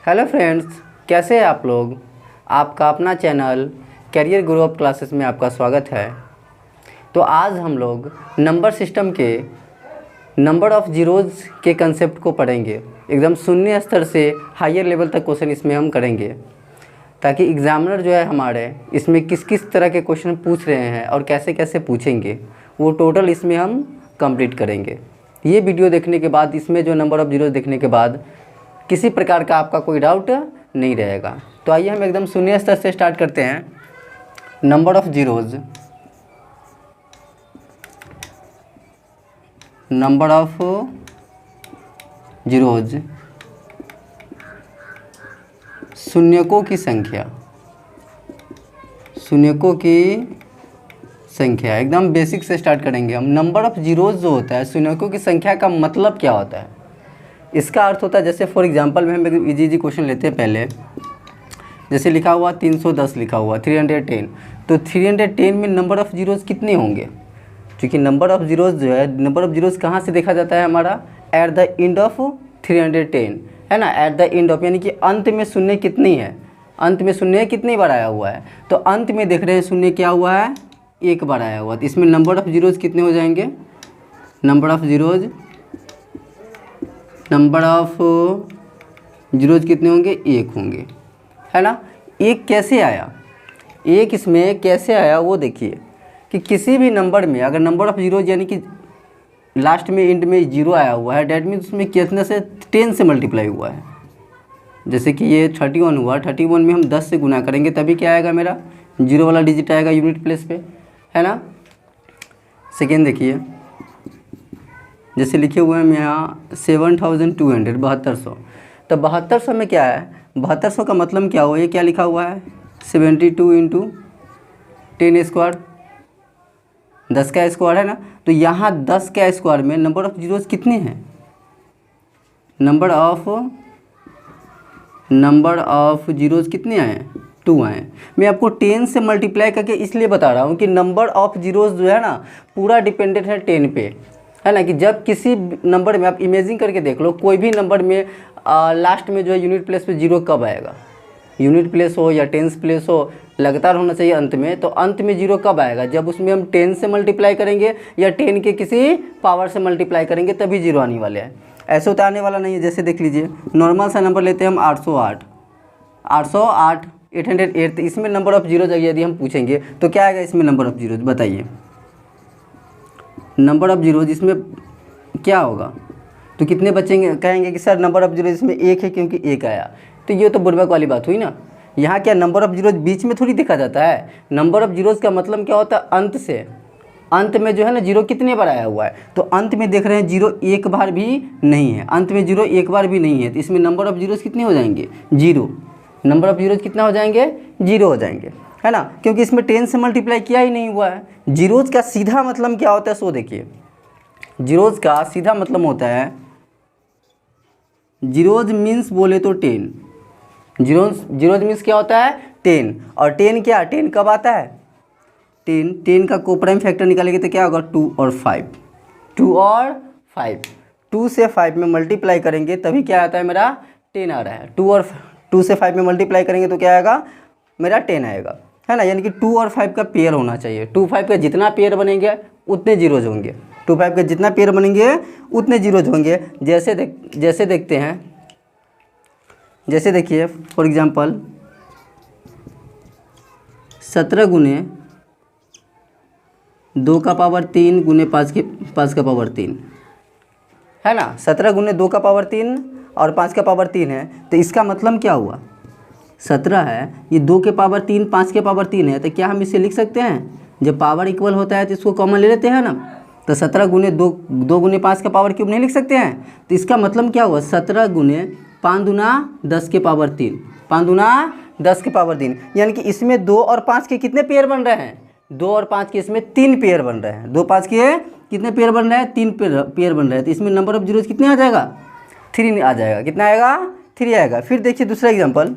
Hello friends, कैसे हैं आप लोग। आपका अपना channel career grow up classes में आपका स्वागत है। तो आज हम लोग नंबर सिस्टम के नंबर ऑफ़ जीरोज़ के कंसेप्ट को पढ़ेंगे। एकदम शून्य स्तर से हायर लेवल तक क्वेश्चन इसमें हम करेंगे, ताकि एग्ज़ामिनर जो है हमारे इसमें किस किस तरह के क्वेश्चन पूछ रहे हैं और कैसे कैसे पूछेंगे वो टोटल इसमें हम कंप्लीट करेंगे। ये वीडियो देखने के बाद, इसमें जो नंबर ऑफ़ जीरोज़ देखने के बाद किसी प्रकार का आपका कोई डाउट नहीं रहेगा। तो आइए हम एकदम शून्य स्तर से स्टार्ट करते हैं। Number of zeros, number of zeros, शून्यकों की संख्या, शून्यकों की संख्या। एकदम बेसिक से स्टार्ट करेंगे हम। नंबर ऑफ़ जीरोज़ जो होता है, शून्यकों की संख्या का मतलब क्या होता है। इसका अर्थ होता है, जैसे फॉर एग्जांपल में हम एक इजी क्वेश्चन लेते हैं। पहले जैसे लिखा हुआ 310 लिखा हुआ 310, तो 310 में नंबर ऑफ़ जीरोज़ कितने होंगे। क्योंकि नंबर ऑफ़ जीरोज़ जो है, नंबर ऑफ़ जीरोज़ कहाँ से देखा जाता है हमारा, एट द एंड ऑफ 310 है ना। एट द एंड ऑफ यानी कि अंत में शून्य कितनी है, अंत में शून्य कितनी बार आया हुआ है। तो अंत में देख रहे हैं शून्य क्या हुआ है, एक बार आया हुआ है। तो इसमें नंबर ऑफ़ जीरोज़ कितने हो जाएंगे, number of zeros, number of zeros कितने होंगे, एक होंगे, है ना। एक कैसे आया, एक इसमें कैसे आया वो देखिए कि किसी भी नंबर में अगर नंबर ऑफ़ जीरोज़ यानी कि लास्ट में एंड में जीरो आया हुआ है, डैट मीन्स उसमें कितने से 10 से मल्टीप्लाई हुआ है। जैसे कि ये 31 हुआ, 31 में हम 10 से गुना करेंगे तभी क्या आएगा, मेरा जीरो वाला डिजिट आएगा यूनिट प्लेस पे, है ना। सेकेंड देखिए, जैसे लिखे हुए हैं यहाँ 7200 7200, तो 7200 में क्या है, 7200 का मतलब क्या हुआ, ये क्या लिखा हुआ है 72 इंटू 10 स्क्वायर, 10 का स्क्वायर है ना। तो यहाँ 10 का स्क्वायर में नंबर ऑफ़ जीरोज़ कितने हैं, नंबर ऑफ़ जीरोज़ कितने आए हैं, 2 आए। मैं आपको 10 से मल्टीप्लाई करके इसलिए बता रहा हूँ कि नंबर ऑफ़ जीरोज़ जो है ना पूरा डिपेंडेंट है 10 पे, है ना। कि जब किसी नंबर में आप इमेजिन करके देख लो, कोई भी नंबर में लास्ट में जो है यूनिट प्लेस पे जीरो कब आएगा, यूनिट प्लेस हो या टेंस प्लेस हो, लगातार होना चाहिए अंत में। तो अंत में जीरो कब आएगा, जब उसमें हम 10 से मल्टीप्लाई करेंगे या 10 के किसी पावर से मल्टीप्लाई करेंगे तभी जीरो आने वाले हैं। ऐसे होता आने वाला नहीं है। जैसे देख लीजिए, नॉर्मल सा नंबर लेते हैं हम 808, 808, इसमें नंबर ऑफ़ जीरोज़ यदि हम पूछेंगे तो क्या आएगा इसमें नंबर ऑफ़ जीरोज़, बताइए नंबर ऑफ़ जीरोज़ इसमें क्या होगा। तो कितने बचेंगे, कहेंगे कि सर नंबर ऑफ़ जीरोज़ इसमें एक है क्योंकि एक आया। तो ये तो बुड़बक वाली बात हुई ना। यहाँ क्या नंबर ऑफ़ जीरोज़ बीच में थोड़ी देखा जाता है। नंबर ऑफ़ जीरोज़ का मतलब क्या होता है, अंत से, अंत में जो है ना जीरो कितने बार आया हुआ है। तो अंत में देख रहे हैं जीरो एक बार भी नहीं है, अंत में जीरो एक बार भी नहीं है। तो इसमें नंबर ऑफ़ जीरोज़ कितने हो जाएंगे, जीरो। नंबर ऑफ़ जीरोज़ कितना हो जाएंगे, जीरो हो जाएंगे, है ना। क्योंकि इसमें 10 से मल्टीप्लाई किया ही नहीं हुआ है। जीरोज़ का सीधा मतलब क्या होता है, सो देखिए, जीरोज़ का सीधा मतलब होता है, जीरोज़ मीन्स बोले तो 10, जीरोज़ मीन्स क्या होता है 10। और 10 क्या, 10 कब आता है, 10 का कोप्राइम फैक्टर निकालेंगे तो क्या होगा 2 और 5, 2 और 5, 2 से 5 में मल्टीप्लाई करेंगे तभी क्या आता है, मेरा 10 आ रहा है। 2 से 5 में मल्टीप्लाई करेंगे तो क्या आएगा, मेरा 10 आएगा, है ना। यानी कि 2 और 5 का पेयर होना चाहिए। 2 5 का जितना पेयर बनेंगे उतने जीरोज़ होंगे, 2 5 के जितना पेयर बनेंगे उतने जीरोज़ होंगे। जैसे देखते हैं, जैसे देखिए फॉर एग्जांपल 17 गुने 2 का पावर 3 गुने 5 का पावर 3, है ना। 17 गुने 2 का पावर 3 और 5 का पावर 3 है। तो इसका मतलब क्या हुआ, 17 है, ये 2 के पावर 3 5 के पावर 3 है। तो क्या हम इसे लिख सकते हैं, जब पावर इक्वल होता है तो इसको कॉमन ले लेते हैं ना। तो 17 गुने 2 गुने 5 का पावर क्यूब नहीं लिख सकते हैं। तो इसका मतलब क्या हुआ, 17 गुने 5 दूना 10 के पावर 3, 5 दूना 10 के पावर 3। यानी कि इसमें 2 और 5 के कितने पेयर बन रहे हैं, 2 और 5 के इसमें 3 पेयर बन रहे हैं। 2 5 के कितने पेयर बन रहे हैं, 3 पेयर बन रहे हैं। तो इसमें नंबर ऑफ़ जीरोज़ कितने आ जाएगा, 3 आ जाएगा। कितना आएगा, 3 आएगा। फिर देखिए दूसरा एग्जाम्पल,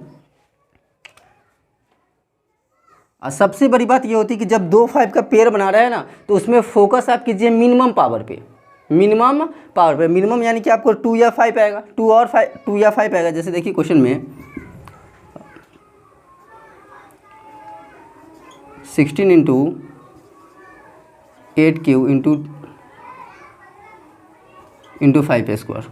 सबसे बड़ी बात ये होती है कि जब 2 5 का पेयर बना रहे हैं ना, तो उसमें फोकस आप कीजिए मिनिमम पावर पे, मिनिमम पावर पे, मिनिमम यानी कि आपको 2 या 5 आएगा, 2 और 5, 2 या 5 आएगा। जैसे देखिए क्वेश्चन में 16 इंटू 8 क्यू इंटू 5 स्क्वायर,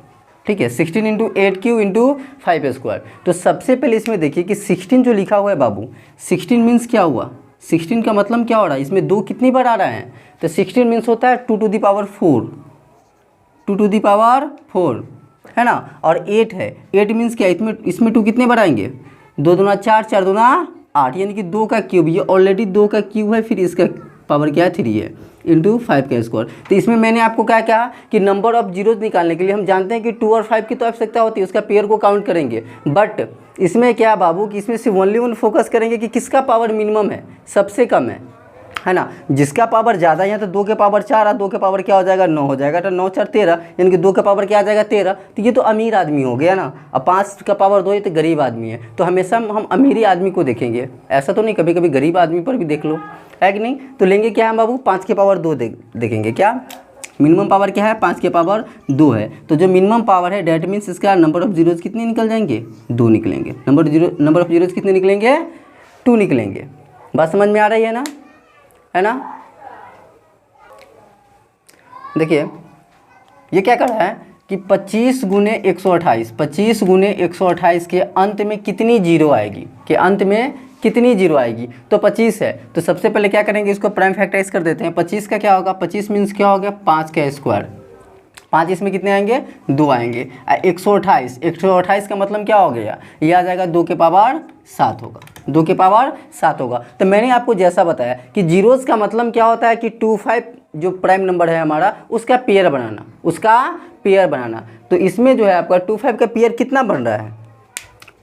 ठीक है, 16 इंटू 8 क्यू इंटू 5 स्क्वायर। तो सबसे पहले इसमें देखिए कि 16 जो लिखा हुआ है बाबू, 16 मीन्स क्या हुआ, 16 का मतलब क्या हो रहा है, इसमें 2 कितनी बार आ रहा है, तो 16 मीन्स होता है 2 to the power 4, 2 to the power 4, है ना। और 8 है, 8 मीन्स क्या, इसमें 2 कितने बार आएंगे, 2 दूना 4, 4 दूना 8, यानी कि 2 का क्यूब, ये ऑलरेडी 2 का क्यूब है, फिर इसका पावर क्या है 3 है, इंटू 5 का स्क्वायर। तो इसमें मैंने आपको क्या कहा कि नंबर ऑफ जीरोज निकालने के लिए हम जानते हैं कि 2 और 5 की तो आवश्यकता होती है, उसका पेयर को काउंट करेंगे। बट इसमें क्या है बाबू कि इसमें सिर्फ ओनली वन फोकस करेंगे कि किसका पावर मिनिमम है, सबसे कम है ना। जिसका पावर ज़्यादा है, यहाँ तो 2 के पावर 4 है, 2 के पावर क्या हो जाएगा 9 हो जाएगा, तो 9 4 13, यानी कि 2 का पावर क्या आ जाएगा 13। तो ये तो अमीर आदमी हो गया ना। अब 5 का पावर 2 ये तो गरीब आदमी है। तो हमेशा हम अमीरी आदमी को देखेंगे, ऐसा तो नहीं कभी कभी गरीब आदमी पर भी देख लो, है कि नहीं। तो लेंगे क्या है बाबू, 5 के पावर 2 देखेंगे, क्या मिनिमम पावर क्या है, 5 के पावर 2 है। तो जो मिनिमम पावर है डैट मीन्स इसका नंबर ऑफ जीरोज कितने निकल जाएंगे, 2 निकलेंगे। नंबर ऑफ जीरोज कितने निकलेंगे, 2 निकलेंगे। बात समझ में आ रही है ना, है ना। देखिए ये क्या कर रहा है कि 25 गुने 128, 25 गुने 128 के अंत में कितनी जीरो आएगी, के अंत में कितनी जीरो आएगी, तो 25 है। तो सबसे पहले क्या करेंगे, इसको प्राइम फैक्टराइज कर देते हैं। 25 का क्या होगा, 25 मीन्स क्या हो गया 5 का स्क्वायर, 5 इसमें कितने आएंगे 2 आएंगे। 128 का मतलब क्या हो गया, ये आ जाएगा 2 के पावर 7 होगा, 2 के पावर 7 होगा। तो मैंने आपको जैसा बताया कि जीरोज़ का मतलब क्या होता है कि 2 5 जो प्राइम नंबर है हमारा उसका पेयर बनाना, उसका पेयर बनाना। तो इसमें जो है आपका 2 5 का पेयर कितना बन रहा है,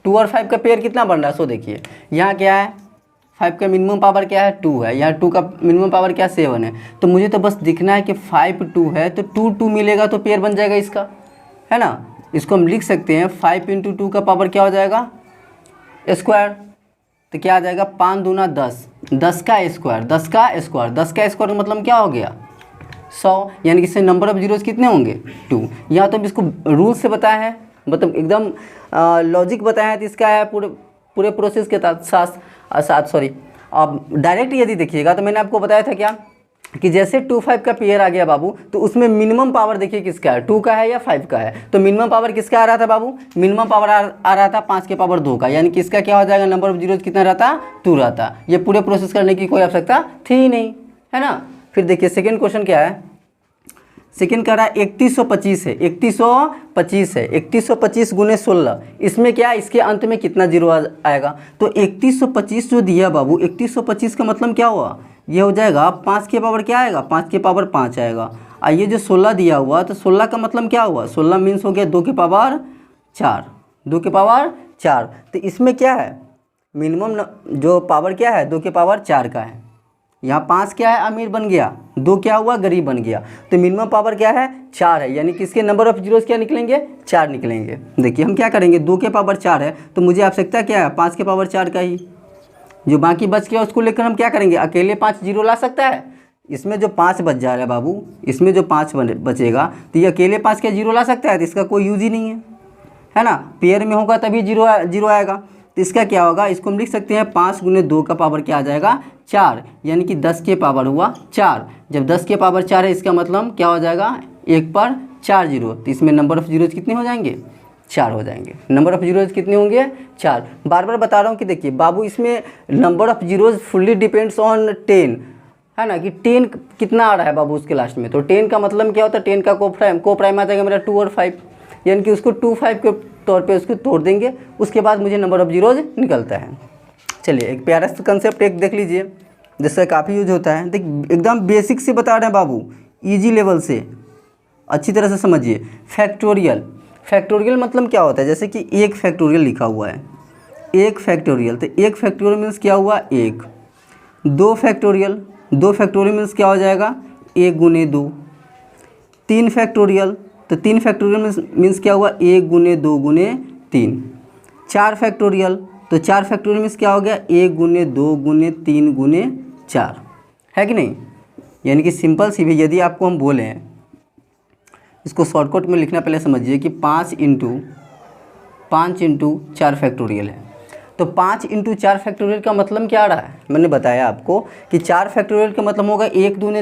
2 और 5 का पेयर कितना बन रहा है। सो देखिए यहाँ क्या है, 5 का मिनिमम पावर क्या है 2 है, यहाँ 2 का मिनिमम पावर क्या 7 है। तो मुझे तो बस दिखना है कि 5 2 है, तो 2 2 मिलेगा तो पेयर बन जाएगा इसका, है ना। इसको हम लिख सकते हैं 5 इंटू 2 का पावर क्या हो जाएगा स्क्वायर, तो क्या आ जाएगा 5 दूना 10, 10 का स्क्वायर, 10 का स्क्वायर, 10 का स्क्वायर का मतलब क्या हो गया 100, यानी कि इससे नंबर ऑफ जीरोज कितने होंगे 2। यहाँ तो इसको रूल से बताया है, मतलब एकदम लॉजिक बताया है, तो इसका है पूरे प्रोसेस के साथ सॉरी। अब डायरेक्ट यदि देखिएगा तो मैंने आपको बताया था क्या कि जैसे 2 5 का पेयर आ गया बाबू, तो उसमें मिनिमम पावर देखिए किसका है, 2 का है या 5 का है। तो मिनिमम पावर किसका आ रहा था बाबू, मिनिमम पावर आ रहा था 5 के पावर 2 का, यानी कि इसका क्या हो जाएगा नंबर ऑफ जीरोज कितना रहता 2 रहता। ये पूरे प्रोसेस करने की कोई आवश्यकता थी ही नहीं, है ना। फिर देखिए सेकेंड क्वेश्चन क्या है, सेकेंड कह रहा है 3125 है, 3125 है, 3125 गुने 16, इसमें क्या इसके अंत में कितना जीरो आएगा। तो 3125 जो दिया बाबू, 3125 का मतलब क्या हुआ, ये हो जाएगा 5 के पावर क्या आएगा, 5 के पावर 5 आएगा। और ये जो 16 दिया हुआ, तो 16 का मतलब क्या हुआ, 16 मीन्स हो गया 2 के पावर 4, 2 के पावर 4। तो इसमें क्या है मिनिमम जो पावर क्या है 2 के पावर 4 का है। यहाँ 5 क्या है अमीर बन गया, 2 क्या हुआ गरीब बन गया। तो मिनिमम पावर क्या है 4 है, यानी कि इसके नंबर ऑफ जीरोज क्या निकलेंगे 4 निकलेंगे। देखिए हम क्या करेंगे, 2 के पावर 4 है तो मुझे आवश्यकता क्या है 5 के पावर 4 का ही, जो बाकी बच गया उसको लेकर हम क्या करेंगे, अकेले 5 जीरो ला सकता है। इसमें जो 5 बच जा रहा है बाबू, इसमें जो 5 बचेगा तो ये अकेले 5 क्या जीरो ला सकता है, तो इसका कोई यूज ही नहीं है ना। पेयर में होगा तभी जीरो आएगा। तो इसका क्या होगा, इसको हम लिख सकते हैं 5 गुने 2 का पावर क्या आ जाएगा 4, यानी कि 10 के पावर हुआ 4। जब 10 के पावर 4 है इसका मतलब क्या हो जाएगा 1 पर 4 जीरो, तो इसमें नंबर ऑफ जीरोज कितने हो जाएंगे 4 हो जाएंगे। नंबर ऑफ जीरोज कितने होंगे 4। बार बार बता रहा हूँ कि देखिए बाबू इसमें number of zeros fully depends on 10, है ना, कि 10 कितना आ रहा है बाबू उसके लास्ट में। तो 10 का मतलब क्या होता है, 10 का को प्राइम आ जाएगा मेरा 2 और 5, यानी कि उसको 2 5 के तौर पे उसको तोड़ देंगे, उसके बाद मुझे नंबर ऑफ जीरोज निकलता है। चलिए एक प्यारा सा कंसेप्ट एक देख लीजिए जिससे काफ़ी यूज होता है। देख एकदम बेसिक से बता रहे हैं बाबू, इजी लेवल से अच्छी तरह से समझिए। फैक्टोरियल, फैक्टोरियल मतलब क्या होता है, जैसे कि 1 फैक्टोरियल लिखा हुआ है, 1 फैक्टोरियल, तो 1 फैक्टोरियल मीन्स क्या हुआ 1। 2 फैक्टोरियल, 2 फैक्टोरियल मीन्स क्या हो जाएगा 1 गुने 2। 3 फैक्टोरियल, तो 3 फैक्टोरियल मीन्स क्या हुआ 1 गुने 2 गुने 3। 4 फैक्टोरियल, तो 4 फैक्टोरियल मीन्स क्या हो गया 1 गुने 2 गुने 3 गुने 4, है कि नहीं। यानी कि सिंपल सी भी यदि आपको हम बोलें इसको शॉर्टकट में लिखना पहले समझिए कि 5 इंटू 4 फैक्टोरियल है। तो 5 इंटू 4 फैक्टोरियल का मतलब क्या आ रहा है, मैंने बताया आपको कि 4 फैक्टोरियल का मतलब होगा 1 गुने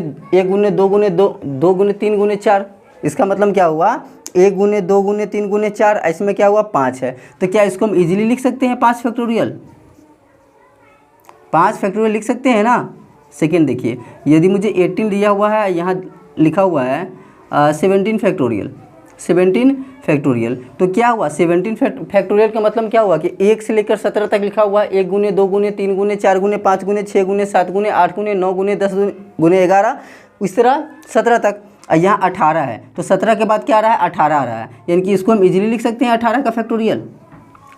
2 गुने 2 गुने 3 गुने 4। इसका मतलब क्या हुआ 1 गुने 2 गुने 3 गुने 4, इसमें क्या हुआ 5 है। तो क्या इसको हम इजीली लिख सकते हैं 5 फैक्टोरियल, 5 फैक्टोरियल लिख सकते हैं ना। सेकेंड देखिए, यदि मुझे 18 दिया हुआ है, यहाँ लिखा हुआ है 17 फैक्टोरियल, 17 फैक्टोरियल, तो क्या हुआ 17 फैक्टोरियल का मतलब क्या हुआ कि 1 से लेकर 17 तक लिखा हुआ है। 1 गुने 2 गुने 3 गुने 4 गुने 5 गुने 6 गुने 7 गुने 8 गुने 9 गुने 10 गुने 11, इस तरह 17 तक। यहाँ 18 है, तो 17 के बाद क्या आ रहा है 18 आ रहा है, यानी कि इसको हम इजीली लिख सकते हैं 18 का फैक्टोरियल,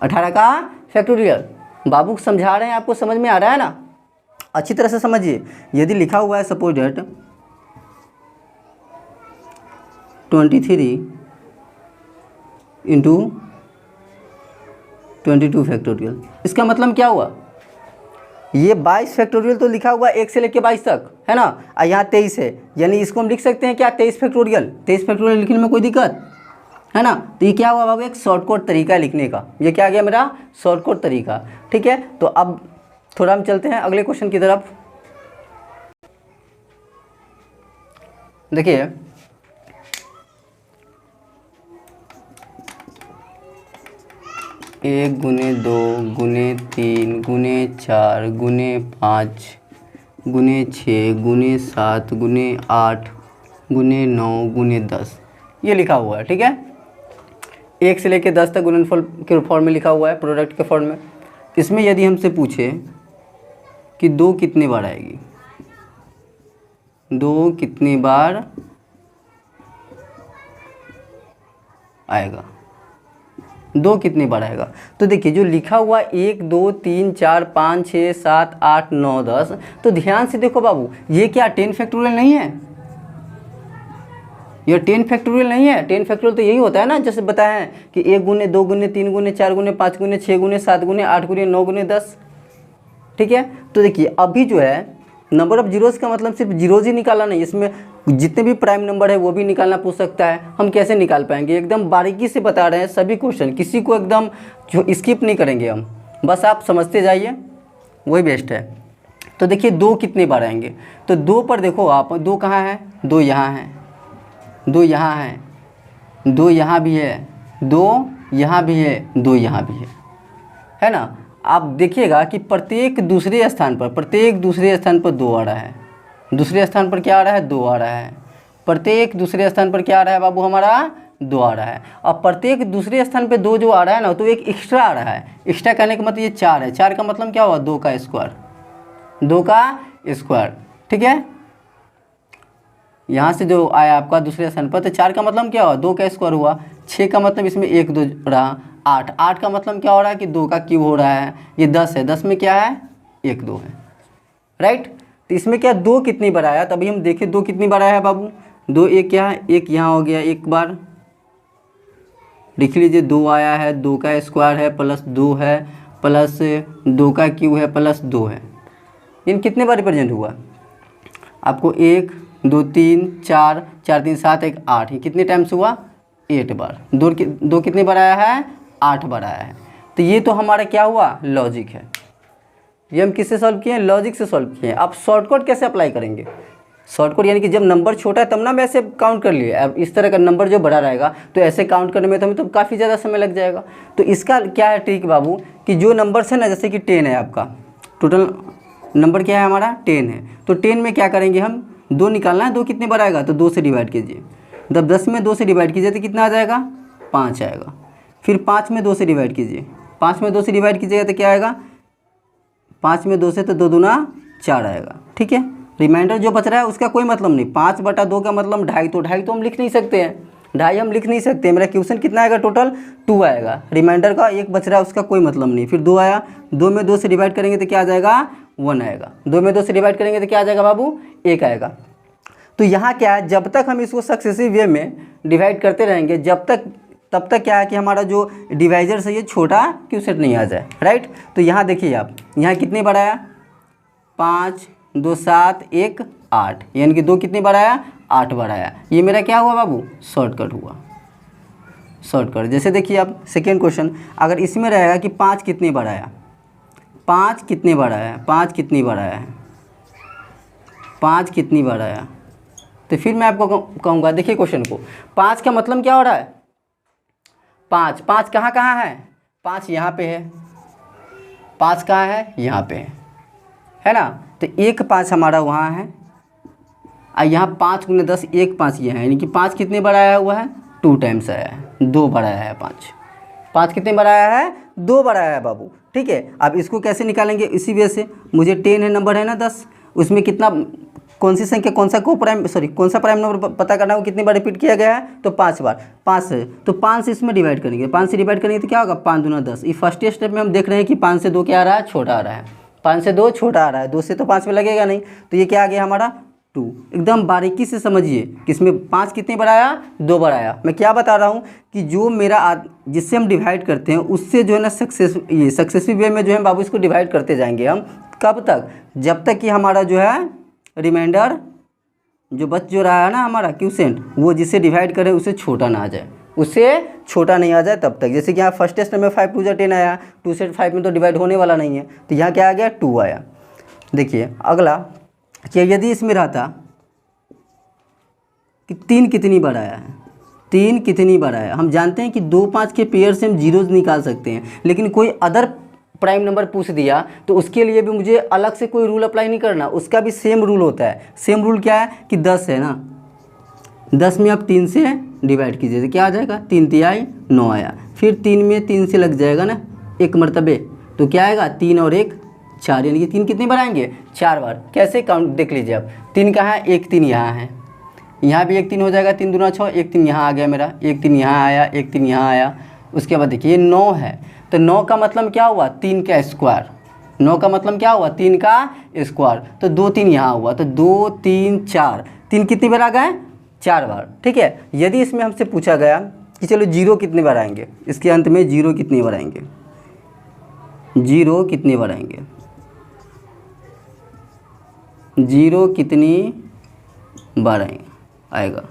18 का फैक्टोरियल। बाबू समझा रहे हैं, आपको समझ में आ रहा है ना, अच्छी तरह से समझिए। यदि लिखा हुआ है सपोज डेट 23 इंटू 22 फैक्टोरियल, इसका मतलब क्या हुआ, ये 22 फैक्टोरियल तो लिखा हुआ है 1 से लेकर 22 तक, है ना, और यहाँ 23 है, यानी इसको हम लिख सकते हैं क्या 23 फैक्टोरियल। 23 फैक्टोरियल लिखने में कोई दिक्कत है ना। तो ये क्या हुआ बाबू, एक शॉर्टकट तरीका है लिखने का, ये क्या आ गया मेरा शॉर्टकट तरीका, ठीक है। तो अब थोड़ा हम चलते हैं अगले क्वेश्चन की तरफ। देखिए 1 गुने 2 गुने 3 गुने 4 गुने 5 गुने 6 गुने 7 गुने 8 गुने 9 गुने 10, ये लिखा हुआ है, ठीक है। 1 से लेकर 10 तक गुणनफल के फॉर्म में लिखा हुआ है, प्रोडक्ट के फॉर्म में। इसमें यदि हमसे पूछे कि 2 कितने बार आएगी, 2 कितनी बार आएगा, 2 कितनी बार आएगा, तो देखिए जो लिखा हुआ 1 2 3 4 5 6 7 8 9 10, तो ध्यान से देखो बाबू, ये क्या 10 फैक्टोरियल नहीं है, ये 10 फैक्टोरियल नहीं है। 10 फैक्टोरियल तो यही होता है ना, जैसे बताया है कि 1 गुने 2 गुने 3 गुने 4 गुने 5 गुने 6 गुने 7 गुने 8 गुने 9 गुने 10, ठीक है। तो देखिए अभी जो है नंबर ऑफ जीरोज़ का मतलब सिर्फ जीरोज़ ही निकाला नहीं, इसमें जितने भी प्राइम नंबर है वो भी निकालना पूछ सकता है। हम कैसे निकाल पाएंगे, एकदम बारीकी से बता रहे हैं सभी क्वेश्चन, किसी को एकदम स्किप नहीं करेंगे हम, बस आप समझते जाइए, वही बेस्ट है। तो देखिए 2 कितने बार आएंगे, तो 2 पर देखो आप, 2 कहाँ है, 2 यहाँ है, 2 यहाँ है, 2 यहाँ भी है, 2 यहाँ भी है, 2 यहाँ भी है ना। आप देखिएगा कि प्रत्येक दूसरे स्थान पर 2 आ रहा है, दूसरे स्थान पर क्या आ रहा है 2 आ रहा है, प्रत्येक दूसरे स्थान पर क्या आ रहा है बाबू हमारा 2 आ रहा है। और प्रत्येक दूसरे स्थान पे 2 जो आ रहा है ना, तो एक एक्स्ट्रा आ रहा है। एक्स्ट्रा कहने का मतलब ये 4 है, 4 का मतलब क्या हुआ 2 का स्क्वायर, 2 का स्क्वायर, ठीक है। यहाँ से जो आया आपका दूसरे स्थान पर, तो 4 का मतलब क्या हुआ 2 का स्क्वायर हुआ, 6 का मतलब इसमें 1 2 रहा, 8 का मतलब क्या हो रहा है कि 2 का क्यूब हो रहा है, ये 10 है, 10 में क्या है 1 2 है, राइट। तो इसमें क्या 2 कितनी बार आया, तभी हम देखें 2 कितनी बार आया है बाबू, 2 1 क्या है, 1 यहाँ हो गया, एक बार लिख लीजिए 2 आया है, 2 का स्क्वायर है प्लस 2 है प्लस 2 का क्यूब है प्लस 2 है, इन कितने बार रिप्रेजेंट हुआ आपको 1 2 3 4 4 3 7 1 8, ये कितने टाइम्स हुआ 8 बार। 2 कितनी बार आया है 8 बार आया है। तो ये तो हमारा क्या हुआ लॉजिक है, ये हम किससे सॉल्व किए हैं, लॉजिक से सॉल्व किए हैं। अब शॉर्टकट कैसे अप्लाई करेंगे, शॉर्टकट यानी कि जब नंबर छोटा है तब ना वैसे काउंट कर लिए, अब इस तरह का नंबर जो बड़ा रहेगा तो ऐसे काउंट करने में तो हमें तो काफ़ी ज़्यादा समय लग जाएगा। तो इसका क्या है ट्रिक बाबू, कि जो नंबर्स है ना, जैसे कि 10 है आपका, टोटल नंबर क्या है हमारा 10 है, तो 10 में क्या करेंगे हम 2 निकालना है, 2 कितने बार आएगा तो 2 से डिवाइड कीजिए, जब 10 में 2 से डिवाइड कीजिए तो कितना आ जाएगा 5 आएगा, फिर 5 में 2 से डिवाइड कीजिए, 5 में 2 से डिवाइड कीजिएगा तो क्या आएगा 5 में 2 से तो 2 दूना 4 आएगा, ठीक है। रिमाइंडर जो बच रहा है उसका कोई मतलब नहीं, 5/2 का मतलब 2.5, तो 2.5 तो हम लिख नहीं सकते हैं, 2.5 हम लिख नहीं सकते, मेरा क्वेश्चन कितना आएगा टोटल 2 आएगा, रिमाइंडर का 1 बच रहा है उसका कोई मतलब नहीं, फिर 2 आया, 2 में 2 से डिवाइड करेंगे तो क्या आ जाएगा 1 आएगा, 2 में 2 से डिवाइड करेंगे तो क्या आ जाएगा बाबू 1 आएगा। तो यहाँ क्या है, जब तक हम इसको सक्सेसिव वे में डिवाइड करते रहेंगे तब तक क्या है कि हमारा जो डिवाइजर से ये छोटा क्यूसेट नहीं आ जाए, राइट। तो यहाँ देखिए आप, यहाँ कितने बार आया 5 2 7 1 8, यानी कि 2 कितनी बार आया, 8 बार आया। ये मेरा क्या हुआ बाबू, शॉर्टकट हुआ, शॉर्टकट। जैसे देखिए आप सेकेंड क्वेश्चन, अगर इसमें रहेगा कि 5 कितनी बार आया, 5 कितनी बार आया, 5 कितनी बार आया है, 5 कितनी बार आया, तो फिर मैं आपको कहूँगा देखिए क्वेश्चन को, 5 का मतलब क्या हो रहा है, 5 5 कहाँ कहाँ है, 5 यहाँ पे है, 5 कहाँ है, यहाँ पे है ना। तो 1 5 हमारा वहाँ है, और यहाँ 5 × 10 1 5 ये है, यानी कि 5 कितने बार आया हुआ है, 2 टाइम्स आया है, 2 बार आया है 5 कितने बार आया है, 2 बार आया है बाबू। ठीक है, अब इसको कैसे निकालेंगे, इसी वजह से मुझे 10 है, नंबर है ना 10, उसमें कितना, कौन सी संख्या, कौन सा प्राइम नंबर पता करना है, वो कितनी बार रिपीट किया गया है, तो 5 बार, 5 है तो 5 से इसमें डिवाइड करेंगे, 5 से डिवाइड करेंगे तो क्या होगा, 5 दूना 10। ये फर्स्ट स्टेप में हम देख रहे हैं कि 5 से 2 क्या आ रहा है, छोटा आ रहा है, 5 से 2 छोटा आ रहा है, 2 से तो 5 में लगेगा नहीं, तो ये क्या आ गया हमारा 2। एकदम बारीकी से समझिए कि इसमें 5 कितनी बार आया, 2 बार आया। मैं क्या बता रहा हूँ कि जो मेरा जिससे हम डिवाइड करते हैं उससे जो है ना सक्सेसिव वे में जो है बाबू इसको डिवाइड करते जाएंगे हम, कब तक, जब तक कि हमारा जो है रिमाइंडर जो बच जो रहा है ना हमारा क्यूसेंट, वो जिससे डिवाइड करें उससे छोटा ना आ जाए, उससे छोटा नहीं आ जाए तब तक। जैसे कि यहाँ फर्स्ट टेस्ट में 5 2 10 आया, 2 से 5 में तो डिवाइड होने वाला नहीं है, तो यहाँ क्या आ गया, 2 आया। देखिए अगला कि यदि इसमें रहता कि 3 कितनी बार आया है, 3 कितनी बार आया, हम जानते हैं कि 2 5 के पेयर से हम जीरोज निकाल सकते हैं, लेकिन कोई अदर प्राइम नंबर पूछ दिया तो उसके लिए भी मुझे अलग से कोई रूल अप्लाई नहीं करना, उसका भी सेम रूल होता है। सेम रूल क्या है कि 10 है ना, 10 में आप 3 से डिवाइड कीजिए तो क्या आ जाएगा, 3 तिहाई 9 आया, फिर 3 में 3 से लग जाएगा ना एक मरतबे, तो क्या आएगा 3 और 1 4, यानी कि 3 कितनी बार आएंगे, 4 बार। कैसे काउंट देख लीजिए आप, 3 कहाँ है, 1 3 यहाँ है, यहाँ भी 1 3 हो जाएगा, 3 दूना 6, 1 3 यहाँ आ गया मेरा, 1 3 यहाँ आया, 1 3 यहाँ आया। उसके बाद देखिए 9 है, तो 9 का मतलब क्या हुआ, 3 का स्क्वायर, 9 का मतलब क्या हुआ, 3 का स्क्वायर, तो 2 3 यहाँ हुआ, तो 2 3 4, 3 कितनी बार आ गए, 4 बार। ठीक है, यदि इसमें हमसे पूछा गया कि चलो 0 कितने बार आएंगे, इसके अंत में 0 कितनी बार आएंगे, 0 कितनी बार आएंगे, 0 कितनी बार आएगा,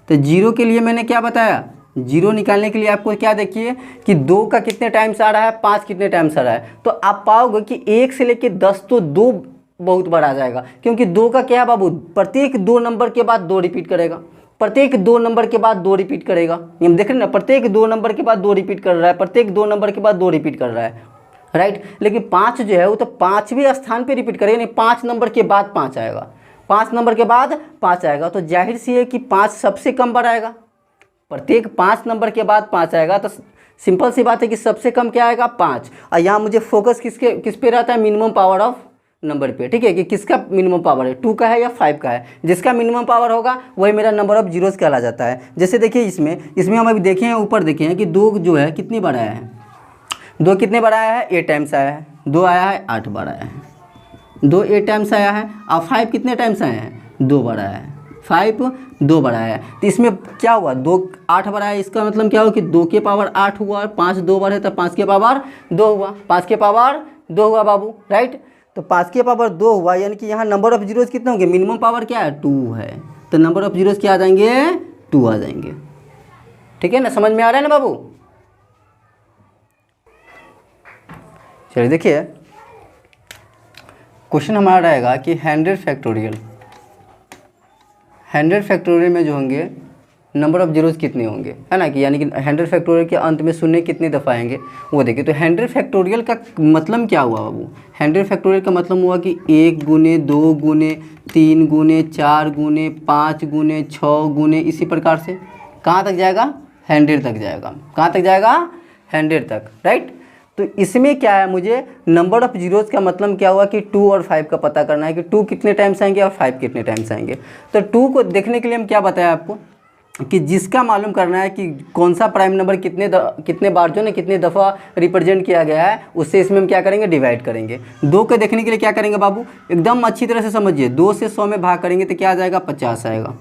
तो 0 के लिए मैंने क्या बताया, 0 निकालने के लिए आपको क्या देखिए कि 2 का कितने टाइम्स आ रहा है, 5 कितने टाइम्स आ रहा है, तो आप पाओगे कि 1 से लेके 10 तो 2 बहुत बार आ जाएगा, क्योंकि 2 का क्या है बाबू, प्रत्येक 2 नंबर के बाद 2 रिपीट करेगा, प्रत्येक 2 नंबर के बाद 2 रिपीट करेगा, हम देख रहे हैं ना, प्रत्येक 2 नंबर के बाद 2 रिपीट कर रहा है, प्रत्येक 2 नंबर के बाद 2 रिपीट कर रहा है, राइट। लेकिन 5 जो है वो तो 5वें स्थान पे रिपीट करेगा, यानी 5 नंबर के बाद 5 आएगा, 5 नंबर के बाद 5 आएगा, तो जाहिर सी है कि 5 सबसे कम बार आएगा, प्रत्येक 5 नंबर के बाद 5 आएगा, तो सिंपल सी बात है कि सबसे कम क्या आएगा, 5। और यहाँ मुझे फोकस किस पे रहता है, मिनिमम पावर ऑफ नंबर पे। ठीक है, कि किसका मिनिमम पावर है, 2 का है या 5 का है, जिसका मिनिमम पावर होगा वही मेरा नंबर ऑफ जीरोस कहला जाता है। जैसे देखिए इसमें हम अभी देखे हैं, ऊपर देखे हैं कि 2 जो है कितनी बार आया है, 2 कितने बार आया है, 8 टाइम्स आया है, 2 आया है 8 बार आया है, 2 8 टाइम्स आया है, और 5 कितने टाइम्स आए हैं, 2 बार आया है, 5 2 बार आया है। तो इसमें क्या हुआ, 2 8 बार आया, इसका मतलब क्या हुआ कि 2 के पावर 8 हुआ, और 5 2 बार है तो 5 के पावर 2 हुआ, 5 के पावर 2 हुआ बाबू, राइट। तो 5 के पावर 2 हुआ, यानी कि यहाँ नंबर ऑफ जीरोस कितने होंगे, मिनिमम पावर क्या है, 2 है, तो नंबर ऑफ जीरोस क्या आ जाएंगे, 2 आ जाएंगे। ठीक है ना, समझ में आ रहा है ना बाबू। चलिए देखिए क्वेश्चन हमारा रहेगा कि 100 फैक्टोरियल में जो होंगे नंबर ऑफ जीरोस कितने होंगे, है ना, कि यानी कि 100 फैक्टोरियल के अंत में शून्य कितनी दफ़ा आएंगे वो देखिए। तो 100 फैक्टोरियल का मतलब क्या हुआ बाबू, 100 फैक्टोरियल का मतलब हुआ कि 1 गुने 2 गुने 3 गुने 4 गुने 5 गुने 6 गुने, इसी प्रकार से कहाँ तक जाएगा, 100 तक जाएगा, कहाँ तक जाएगा, 100 तक, राइट। तो इसमें क्या है, मुझे नंबर ऑफ जीरोस का मतलब क्या हुआ कि 2 और 5 का पता करना है कि 2 कितने टाइम्स आएंगे और 5 कितने टाइम्स आएंगे। तो 2 को देखने के लिए हम क्या बताया आपको कि जिसका मालूम करना है कि कौन सा प्राइम नंबर कितने बार जो ना कितने दफ़ा रिप्रेजेंट किया गया है, उससे इसमें हम क्या करेंगे, डिवाइड करेंगे। 2 को देखने के लिए क्या करेंगे बाबू, एकदम अच्छी तरह से समझिए, 2 से 100 में भाग करेंगे तो क्या आ जाएगा, 50 आएगा,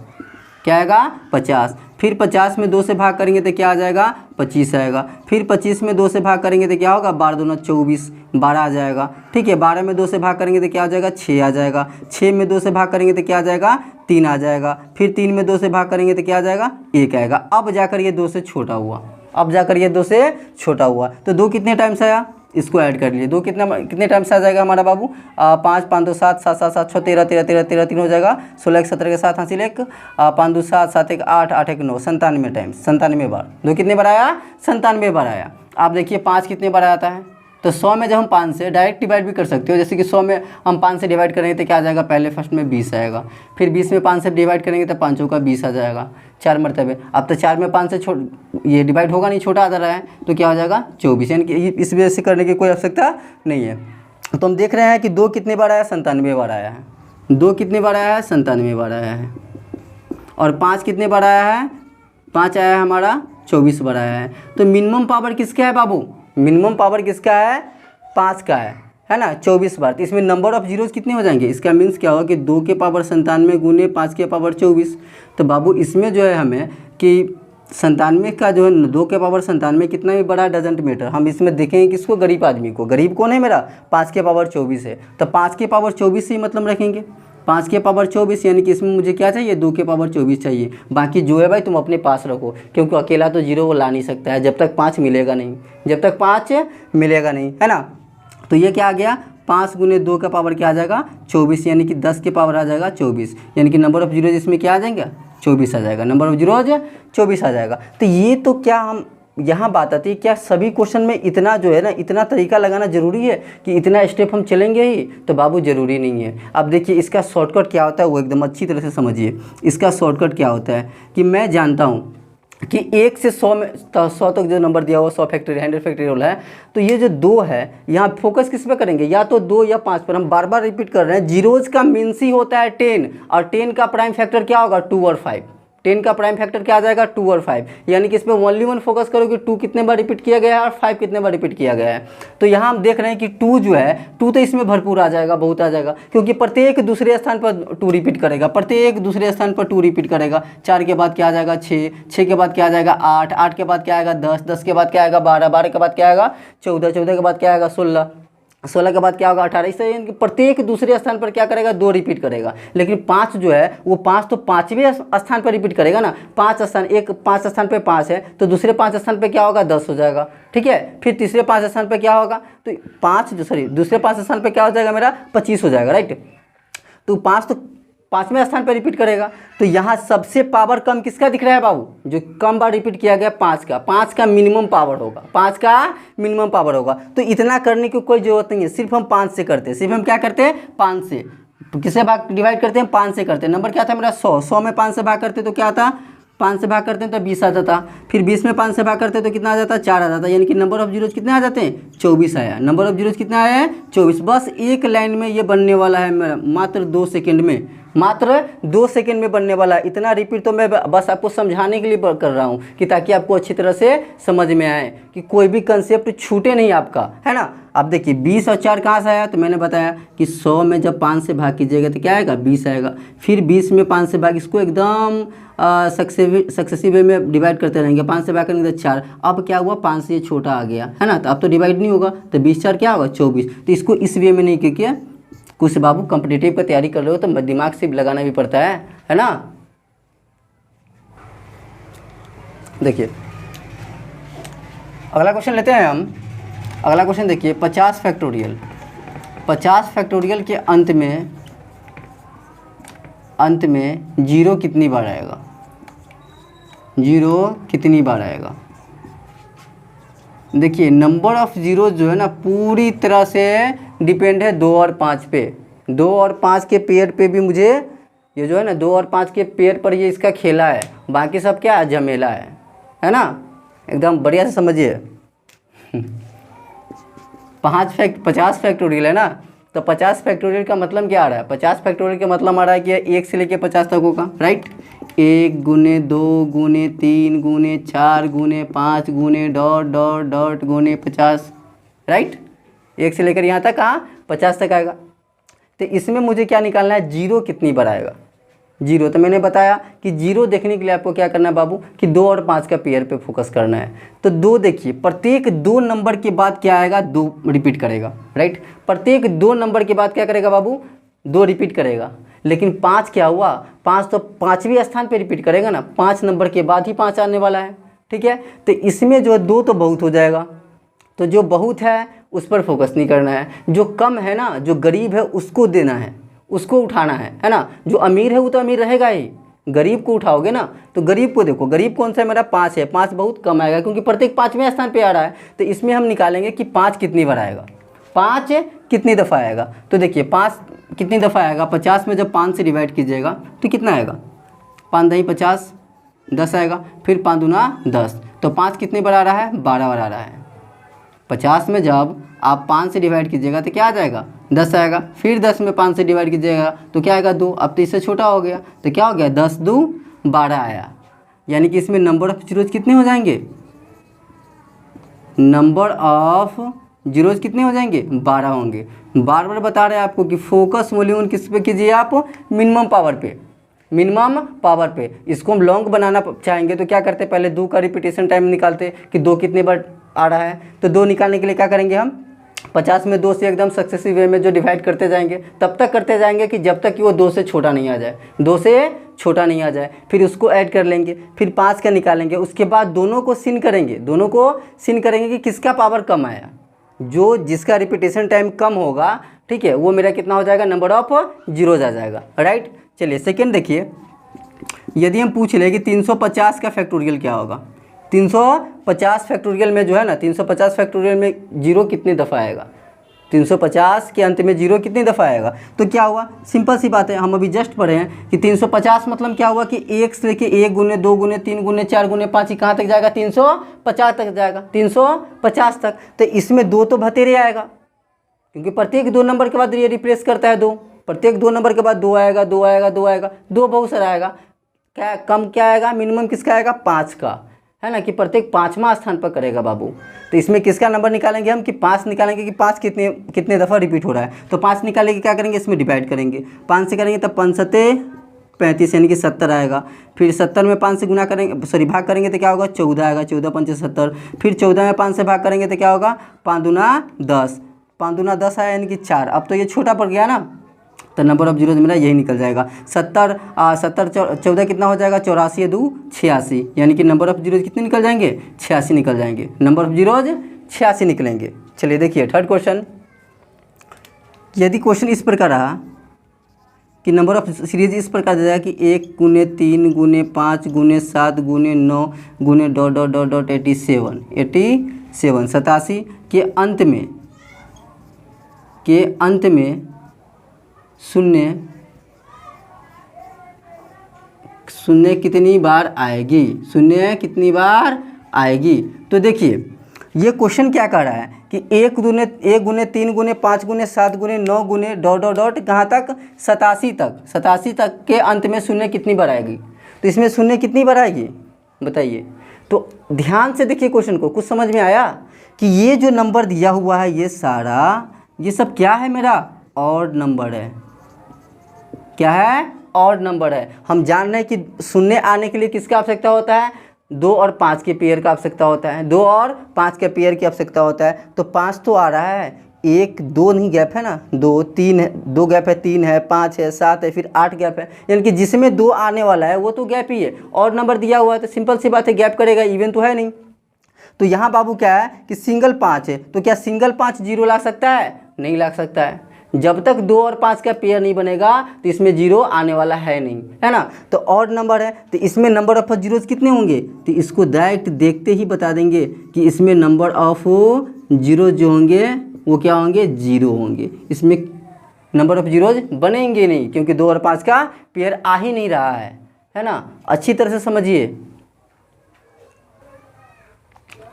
क्या आएगा, 50। फिर 50 में 2 से भाग करेंगे तो क्या आ जाएगा 25 आएगा। फिर 25 में 2 से भाग करेंगे तो क्या होगा 12 दूना 24 12 आ जाएगा। ठीक है, 12 में 2 से भाग करेंगे तो क्या आ जाएगा 6 आ जाएगा। 6 में 2 से भाग करेंगे तो क्या आ जाएगा 3 आ जाएगा। फिर 3 में 2 से भाग करेंगे तो क्या आ जाएगा 1 आएगा। अब जाकर ये 2 से छोटा हुआ, अब जाकर ये 2 से छोटा हुआ। तो 2 कितने टाइम्स आया, इसको ऐड कर लिए। 2 कितने टाइम्स आ जाएगा हमारा बाबू 5 5 2 7 7 7 7 6 13 13 13 13 3 हो जाएगा 16 1 17 के साथ हासिल 1 5 2 7 7 1 8 8 1 9 97 टाइम्स 97 बार। 2 कितने बार आया 97 बार आया। आप देखिए 5 कितने बार आता है, तो 100 में जब हम 5 से डायरेक्ट डिवाइड भी कर सकते हो। जैसे कि 100 में हम 5 से डिवाइड करेंगे तो क्या आ जाएगा, पहले फर्स्ट में 20 आएगा। फिर 20 में 5 से डिवाइड करेंगे तो 5 का 20 आ जाएगा 4 मरतबे। अब तो 4 में 5 से ये डिवाइड होगा नहीं, छोटा आ रहा है, तो क्या हो जाएगा 24। यानी कि इस वजह से करने की कोई आवश्यकता नहीं है। तो हम देख रहे हैं कि 2 कितने बार आया 97 बार आया है। 2 कितने बार आया है 97 बार आया है। और 5 कितने बार आया है 5 आया है हमारा 24 बार आया है। तो मिनिमम पावर किसका है बाबू, मिनिमम पावर किसका है 5 का है ना 24 बार। तो इसमें नंबर ऑफ जीरोज़ कितने हो जाएंगे, इसका मीन्स क्या होगा कि 2 के पावर 97 गुने 5 के पावर 24। तो बाबू इसमें जो है हमें कि 97 का जो है 2 के पावर 97 कितना भी बड़ा डजेंट मैटर। हम इसमें देखेंगे किसको, गरीब आदमी को। गरीब कौन है मेरा 5 के पावर 24 है, तो 5 के पावर 24 से ही मतलब रखेंगे। 5 के पावर 24 यानी कि इसमें मुझे क्या चाहिए 2 के पावर 24 चाहिए। बाकी जो है भाई तुम अपने पास रखो, क्योंकि अकेला तो जीरो वो ला नहीं सकता है जब तक 5 मिलेगा नहीं, जब तक 5 मिलेगा नहीं, है ना। तो ये क्या आ गया 5 गुने 2 का पावर क्या आ जाएगा 24, यानी कि 10 के पावर आ जाएगा 24। यानी कि नंबर ऑफ जीरोज इसमें क्या आ जाएंगे 24 आ जाएगा, नंबर ऑफ जीरोज 24 आ जाएगा। तो ये तो क्या हम यहाँ बात आती है, क्या सभी क्वेश्चन में इतना जो है ना इतना तरीका लगाना ज़रूरी है कि इतना स्टेप हम चलेंगे ही, तो बाबू ज़रूरी नहीं है। अब देखिए इसका शॉर्टकट क्या होता है वो एकदम अच्छी तरह से समझिए। इसका शॉर्टकट क्या होता है कि मैं जानता हूँ कि 1 से 100 में 100 तक जो नंबर दिया हुआ 100 फैक्टोरियल 100 फैक्टोरियल है। तो ये जो 2 है यहाँ फोकस किस पे करेंगे, या तो 2 या 5 पर। हम बार बार रिपीट कर रहे हैं, जीरोज़ का मीन्स ही होता है 10, और 10 का प्राइम फैक्टर क्या होगा 2 और 5। 10 का प्राइम फैक्टर क्या आ जाएगा 2 और 5, यानी कि इस पर ओनली वन फोकस करो कि 2 कितने बार रिपीट किया गया है और 5 कितने बार रिपीट किया गया है। तो यहाँ हम देख रहे हैं कि 2 जो है 2 तो इसमें भरपूर आ जाएगा, बहुत आ जाएगा, क्योंकि प्रत्येक दूसरे स्थान पर 2 रिपीट करेगा, प्रत्येक दूसरे स्थान पर 2 रिपीट करेगा। 4 के बाद क्या आ जाएगा 6, 6 के बाद क्या आ जाएगा 8, 8 के बाद क्या आएगा 10, 10 के बाद क्या आएगा 12, 12 के बाद क्या आएगा 14, 14 के बाद क्या आएगा 16, 16 के बाद क्या होगा 18। इससे यानी कि प्रत्येक दूसरे स्थान पर क्या करेगा 2 रिपीट करेगा। लेकिन 5 जो है वो 5 तो 5वें स्थान पर रिपीट करेगा ना। 5 स्थान, एक 5 स्थान पे 5 है तो दूसरे 5 स्थान पे क्या होगा 10 हो जाएगा, ठीक है। फिर तीसरे 5 स्थान पे क्या होगा, तो 5 दूसरे 5 स्थान पे क्या हो जाएगा मेरा 25 हो जाएगा, राइट। तो 5 तो 5वें स्थान पर रिपीट करेगा। तो यहाँ सबसे पावर कम किसका दिख रहा है बाबू, जो कम बार रिपीट किया गया 5 का। 5 का मिनिमम पावर होगा, 5 का मिनिमम पावर होगा। तो इतना करने की कोई ज़रूरत नहीं है, सिर्फ हम 5 से करते हैं। सिर्फ हम क्या करते हैं 5 से, किससे भाग डिवाइड करते हैं 5 से करते हैं। नंबर क्या था मेरा 100, 100 में 5 से भाग करते तो क्या आता 5 से भाग करते हैं तो 20 आ जाता। फिर 20 में 5 से भाग करते हैं तो कितना आ जाता 4 आ जाता। यानी कि नंबर ऑफ जीरोज कितने आ जाते हैं 24 आया। नंबर ऑफ जीरोज कितना आया है 24। बस एक लाइन में ये बनने वाला है मेरा, मात्र 2 सेकेंड में, मात्र 2 सेकेंड में बनने वाला है। इतना रिपीट तो मैं बस आपको समझाने के लिए कर रहा हूँ कि ताकि आपको अच्छी तरह से समझ में आए, कि कोई भी कंसेप्ट छूटे नहीं आपका, है ना। अब देखिए 20 और 4 कहाँ से आया, तो मैंने बताया कि 100 में जब 5 से भाग कीजिएगा तो क्या आएगा 20 आएगा। फिर 20 में 5 से भाग, इसको एकदम सक्सेसिव वे में डिवाइड करते रहेंगे। 5 से भाग करेंगे तो 4। अब क्या हुआ 5 से ये छोटा आ गया, है ना, तो अब तो डिवाइड नहीं होगा, तो 20 4 क्या होगा 24। तो इसको इस वे में नहीं, क्योंकि कुछ बाबू कॉम्पिटिटिव का तैयारी कर रहे हो तो दिमाग से लगाना भी पड़ता है ना। देखिए अगला क्वेश्चन लेते हैं हम। अगला क्वेश्चन देखिए 50 फैक्टोरियल। 50 फैक्टोरियल के अंत में जीरो कितनी बार आएगा, जीरो कितनी बार आएगा। देखिए नंबर ऑफ जीरो जो है ना पूरी तरह से डिपेंड है 2 और 5 पे। 2 और 5 के पेयर पे भी मुझे ये जो है ना 2 और 5 के पेयर पर ये इसका खेला है, बाकी सब क्या झमेला है ना। एकदम बढ़िया से समझिए। 50 फैक्टोरियल है ना, तो 50 फैक्टोरियल का मतलब क्या आ रहा है, 50 फैक्टोरियल का मतलब आ रहा है कि 1 से लेके 50 तक होगा, राइट। 1 गुने 2 गुने 3 गुने 4 गुने 5 गुने डॉट डॉट डॉट गुने 50, राइट। 1 से लेकर यहाँ तक कहाँ 50 तक आएगा। तो इसमें मुझे क्या निकालना है, जीरो कितनी बार आएगा। जीरो। तो मैंने बताया कि जीरो देखने के लिए आपको क्या करना है बाबू कि 2 और 5 का पेयर पे फोकस करना है। तो 2 देखिए, प्रत्येक 2 नंबर के बाद क्या आएगा, 2 रिपीट करेगा, राइट। प्रत्येक 2 नंबर के बाद क्या करेगा बाबू, 2 रिपीट करेगा। लेकिन 5 क्या हुआ, 5 तो 5वें स्थान पे रिपीट करेगा ना, 5 नंबर के बाद ही 5 आने वाला है, ठीक है। तो इसमें जो 2 तो बहुत हो जाएगा, तो जो बहुत है उस पर फोकस नहीं करना है। जो कम है ना, जो गरीब है उसको देना है, उसको उठाना है ना। जो अमीर है वो तो अमीर रहेगा ही, गरीब को उठाओगे ना। तो गरीब को देखो, गरीब कौन सा है मेरा, 5 है। 5 बहुत कम आएगा क्योंकि प्रत्येक 5वें स्थान पे आ रहा है। तो इसमें हम निकालेंगे कि 5 कितनी बार आएगा, 5 कितनी दफ़ा आएगा। तो देखिए 5 कितनी दफ़ा आएगा, 50 में जब 5 से डिवाइड कीजिएगा तो कितना आएगा, 5 दही 50, 10 आएगा। फिर 5 दूना 10, तो 5 कितनी बार आ रहा है, 12 बार आ रहा है। 50 में जब आप 5 से डिवाइड कीजिएगा तो क्या आ जाएगा, 10 आएगा। फिर 10 में 5 से डिवाइड कीजिएगा तो क्या आएगा, 2। अब तो इससे छोटा हो गया, तो क्या हो गया, 10 2 12 आया। यानी कि इसमें नंबर ऑफ जीरोज कितने हो जाएंगे, नंबर ऑफ जीरोज कितने हो जाएंगे, 12 होंगे। बार बार बता रहे हैं आपको कि फोकस वॉल्यूम किस पे कीजिए आप, मिनिमम पावर पे, मिनिमम पावर पे। इसको हम लॉन्ग बनाना चाहेंगे तो क्या करते, पहले 2 का रिपीटेशन टाइम निकालते कि 2 कितने बार आ रहा है। तो 2 निकालने के लिए क्या करेंगे हम, 50 में 2 से एकदम सक्सेसिव वे में जो डिवाइड करते जाएंगे, तब तक करते जाएंगे कि जब तक कि वो 2 से छोटा नहीं आ जाए, 2 से छोटा नहीं आ जाए। फिर उसको ऐड कर लेंगे, फिर 5 का निकालेंगे। उसके बाद दोनों को सिन करेंगे, दोनों को सिन करेंगे कि किसका पावर कम आया। जो जिसका रिपीटेशन टाइम कम होगा, ठीक है, वो मेरा कितना हो जाएगा, नंबर ऑफ जीरोज आ जाएगा, राइट। चलिए सेकेंड देखिए, यदि हम पूछ लें कि 350 का फैक्टोरियल क्या होगा। 350 फैक्टोरियल में जो है ना, 350 फैक्टोरियल में जीरो कितनी दफ़ा आएगा, 350 के अंत में जीरो कितनी दफ़ा आएगा। तो क्या हुआ, सिंपल सी बात है, हम अभी जस्ट पढ़े हैं कि 350 मतलब क्या हुआ कि 1 से लेके 1 गुने 2 गुने 3 गुने 4 गुने 5 ही कहाँ तक जाएगा, 350 तक जाएगा, 350 तक। तो इसमें 2 तो भतेरे आएगा क्योंकि प्रत्येक 2 नंबर के बाद ये रिप्लेस करता है 2, प्रत्येक 2 नंबर के बाद 2 आएगा, 2 आएगा, 2 आएगा, 2 बहुत सारा आएगा। क्या कम क्या आएगा, मिनिमम किसका आएगा, 5 का, है ना, कि प्रत्येक 5वां स्थान पर करेगा बाबू। तो इसमें किसका नंबर निकालेंगे हम कि 5 निकालेंगे कि 5 कितने दफ़ा रिपीट हो रहा है। तो 5 निकालेंगे, क्या करेंगे, इसमें डिवाइड करेंगे, 5 से करेंगे तब 5 सत्ते 35 यानी कि 70 आएगा। फिर 70 में 5 से गुना करेंगे, सॉरी भाग करेंगे तो क्या होगा, 14 आएगा, 14 पंचे 70। फिर 14 में 5 से भाग करेंगे तो क्या होगा, 5 दूना 10, 5 दूना 10 आया यानी कि 4। अब तो ये छोटा पड़ गया ना, तो नंबर ऑफ जीरोज मेरा यही निकल जाएगा। 70 14 कितना हो जाएगा, 84 2 86, यानी कि नंबर ऑफ जीरोज कितने निकल जाएंगे, 86 निकल जाएंगे, नंबर ऑफ जीरोज 86 निकलेंगे। चलिए देखिए थर्ड क्वेश्चन, यदि क्वेश्चन इस प्रकार रहा कि नंबर ऑफ सीरीज इस प्रकार दिया जाए कि 1 गुने 3 गुने 5 गुने 7 गुने 9 गुने ... 87 87 के अंत में शून्य कितनी बार आएगी, शून्य कितनी बार आएगी। तो देखिए ये क्वेश्चन क्या कह रहा है कि 1 गुने 3 गुने 5 गुने 7 गुने 9 गुने ... कहाँ तक, 87 तक के अंत में शून्य कितनी बार आएगी। तो इसमें शून्य कितनी बार आएगी बताइए। तो ध्यान से देखिए क्वेश्चन को, कुछ समझ में आया कि ये जो नंबर दिया हुआ है ये सारा, ये सब क्या है, मेरा ऑड नंबर है। क्या है, ऑड नंबर है। हम जान रहे हैं कि शून्य आने के लिए किसका आवश्यकता होता है, 2 और 5 के पेयर का आवश्यकता होता है, 2 और 5 के पेयर की आवश्यकता होता है। तो 5 तो आ रहा है, 1 2 नहीं गैप है ना, 2 3 है, 2 गैप है, 3 है, 5 है, 7 है, फिर 8 गैप है, यानी कि जिसमें 2 आने वाला है वो तो गैप ही है। ऑड नंबर दिया हुआ है तो सिंपल सी बात है गैप करेगा, इवन तो है नहीं। तो यहाँ बाबू क्या है कि सिंगल 5 है, तो क्या सिंगल 5 जीरो ला सकता है, नहीं ला सकता है। जब तक 2 और 5 का पेयर नहीं बनेगा तो इसमें जीरो आने वाला है नहीं, है ना। तो ऑड नंबर है तो इसमें नंबर ऑफ जीरोज कितने होंगे, तो इसको डायरेक्ट देखते ही बता देंगे कि इसमें नंबर ऑफ जीरो जो होंगे वो क्या होंगे, जीरो होंगे। इसमें नंबर ऑफ जीरोज बनेंगे नहीं क्योंकि 2 और 5 का पेयर आ ही नहीं रहा है ना। अच्छी तरह से समझिए।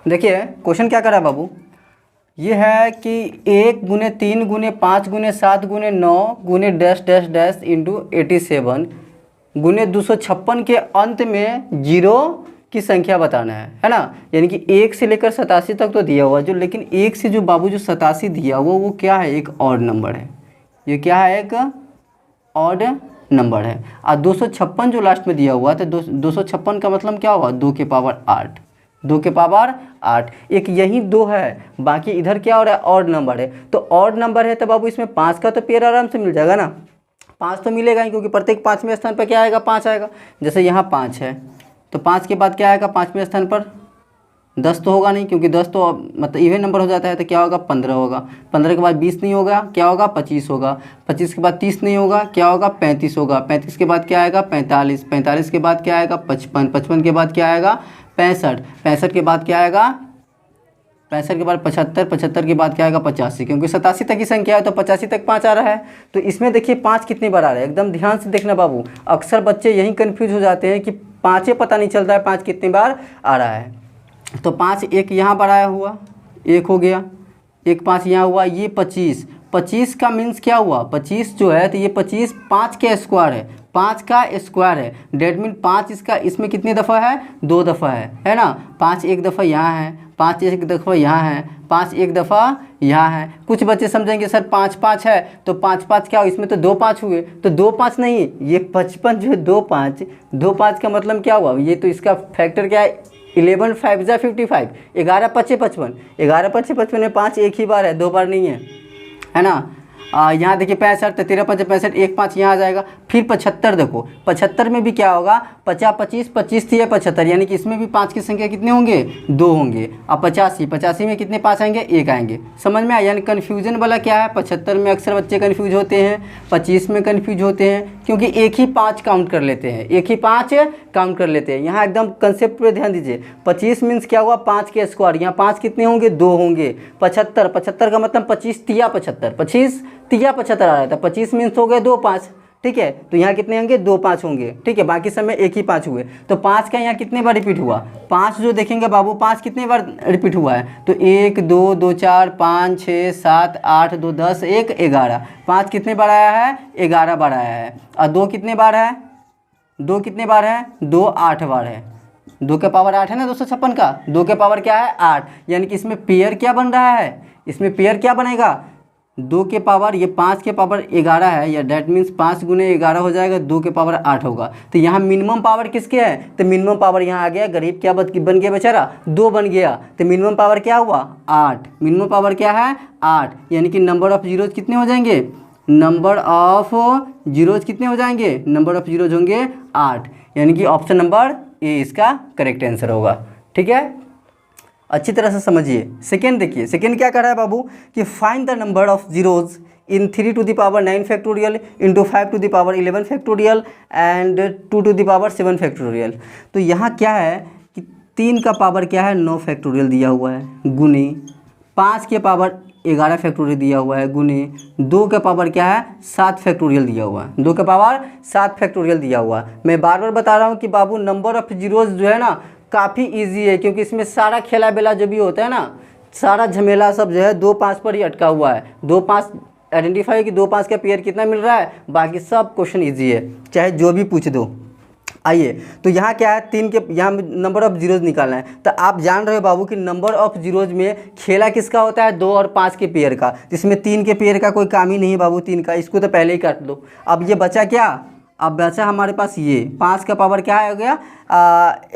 देखिए क्वेश्चन क्या कर रहा है बाबू, ये है कि 1 गुने 3 गुने 5 गुने 7 गुने 9 गुने ... इंटू 87 गुने 256 के अंत में जीरो की संख्या बताना है ना। यानी कि 1 से लेकर 87 तक तो दिया हुआ जो, लेकिन 1 से जो बाबू जो 87 दिया हुआ वो क्या है, एक ऑड नंबर है। ये क्या है, एक ऑड नंबर है। और 256 जो लास्ट में दिया हुआ है, तो 256 का मतलब क्या हुआ, 2 के पावर 8, 2 के पावर 8। एक यही 2 है, बाकी इधर क्या हो रहा है, ऑड नंबर है। तो ऑड नंबर है तो बाबू इसमें 5 का तो पेयर आराम से मिल जाएगा ना, 5 तो मिलेगा ही, क्योंकि प्रत्येक 5वें स्थान पर क्या आएगा, 5 आएगा। जैसे यहाँ 5 है तो 5 के बाद क्या आएगा 5वें स्थान पर, 10 तो होगा नहीं, क्योंकि 10 तो मतलब इवन नंबर हो जाता है, तो क्या होगा 15 होगा। 15 के बाद 20 नहीं होगा, क्या होगा 25 होगा। 25 के बाद 30 नहीं होगा, क्या होगा 35 होगा। 35 के बाद क्या आएगा 45। 45 के बाद क्या आएगा 55। 55 के बाद क्या आएगा 65। 65 के बाद क्या आएगा 65 के बाद 75। 75 के बाद क्या आएगा 85, क्योंकि 87 तक की संख्या है तो 85 तक 5 आ रहा है। तो इसमें देखिए 5 कितनी बार आ रहा है, एकदम ध्यान से देखना बाबू। अक्सर बच्चे यही कन्फ्यूज हो जाते हैं कि 5 पता नहीं चलता है 5 कितनी बार आ रहा है। तो 5 एक यहाँ पर आया हुआ, एक हो गया, एक 5 यहाँ हुआ, ये 25। 25 का मीन्स क्या हुआ, 25 जो है तो ये 25 5 के स्क्वायर है, 5 का स्क्वायर है। डेट मीन 5 इसका इसमें कितनी दफ़ा है, 2 दफ़ा है ना। 5 एक दफ़ा यहाँ है, 5 एक दफ़ा यहाँ है, 5 एक दफ़ा यहाँ है। कुछ बच्चे समझेंगे सर 5 5 है तो 5 5 क्या हो, इसमें तो 2 5 हुए, तो 2 5 नहीं, ये 55 जो है 2 5, 2 5 का मतलब क्या हुआ, ये तो इसका फैक्टर क्या है 11 5 जा 55, 11 5 55, 11 5 55 में 5 एक ही बार है, 2 बार नहीं है ना। यहाँ देखिए 65, तो 13 5 65, एक 5 यहाँ आ जाएगा। फिर 75 देखो, 75 में भी क्या होगा 50 25, 25 थी 75, यानी कि इसमें भी 5 की संख्या कितने होंगे, 2 होंगे। अब 85, 85 में कितने 5 आएंगे, 1 आएंगे। समझ में आया, यानी कन्फ्यूजन वाला क्या है, 75 में अक्सर बच्चे कन्फ्यूज होते हैं, 25 में कन्फ्यूज होते हैं, क्योंकि एक ही 5 काउंट कर लेते हैं, एक ही 5 काउंट कर लेते हैं। यहाँ एकदम कंसेप्ट पे ध्यान दीजिए। 25 मीन्स क्या हुआ 5 के स्क्वायर, यहाँ 5 कितने होंगे, 2 होंगे। 75, 75 का मतलब 25 तिया 75, 25 तिया 75 आ रहा था। 25 मीन्स हो गए 2 5, ठीक है। तो यहाँ कितने होंगे, 2 5 होंगे, ठीक है। बाकी समय एक ही 5 हुए। तो 5 का यहाँ कितने बार रिपीट हुआ, 5 जो देखेंगे बाबू 5 कितने बार रिपीट हुआ है, तो 1 2 2 4 5 6 7 8 2 10 1 11। 5 कितने बार आया है, 11 बार आया है। और 2 कितने बार है, 2 कितने बार है, 2 8 बार है। 2 के पावर 8 है ना 256 का, 2 के पावर क्या है 8, यानी कि इसमें पेयर क्या बन रहा है, इसमें पेयर क्या बनेगा, 2 के पावर, ये 5 के पावर 11 है, या डेट मीन्स 5 गुने 11 हो जाएगा, 2 के पावर 8 होगा। तो यहाँ मिनिमम पावर किसके है, तो मिनिमम पावर यहाँ आ गया, गरीब क्या बन गया बेचारा, 2 बन गया। तो मिनिमम पावर क्या हुआ 8, मिनिमम पावर क्या है 8, यानी कि नंबर ऑफ जीरोज कितने हो जाएंगे, नंबर ऑफ जीरोज कितने हो जाएंगे, नंबर ऑफ जीरोज होंगे 8, यानी कि ऑप्शन नंबर ए इसका करेक्ट आंसर होगा। ठीक है, अच्छी तरह से समझिए। सेकेंड देखिए, सेकेंड क्या कर रहा है बाबू कि find the number of zeros in 3 to the power 9 factorial into 5 to the power 11 factorial and 2 to the power 7 factorial. तो यहाँ क्या है कि 3 का पावर क्या है 9 फैक्टोरियल दिया हुआ है, गुने 5 के पावर 11 फैक्टोरियल दिया हुआ है, गुने 2 के पावर क्या है 7 फैक्टोरियल दिया हुआ है, 2 के पावर 7 फैक्टोरियल दिया हुआ है। मैं बार बार बता रहा हूँ कि बाबू नंबर ऑफ जीरोज जो है ना काफ़ी इजी है, क्योंकि इसमें सारा खेला बेला जो भी होता है ना, सारा झमेला सब जो है 2 5 पर ही अटका हुआ है। 2 5 आइडेंटिफाई कि 2 5 का पेयर कितना मिल रहा है, बाकी सब क्वेश्चन इजी है, चाहे जो भी पूछ दो। आइए, तो यहाँ क्या है 3 के, यहाँ नंबर ऑफ जीरोज निकालना है। तो आप जान रहे हो बाबू कि नंबर ऑफ जीरोज में खेला किसका होता है 2 और 5 के पेयर का, जिसमें 3 के पेयर का कोई काम ही नहीं है बाबू, 3 का, इसको तो पहले ही काट दो। अब ये बचा क्या, अब बचा हमारे पास ये 5 का पावर क्या हो गया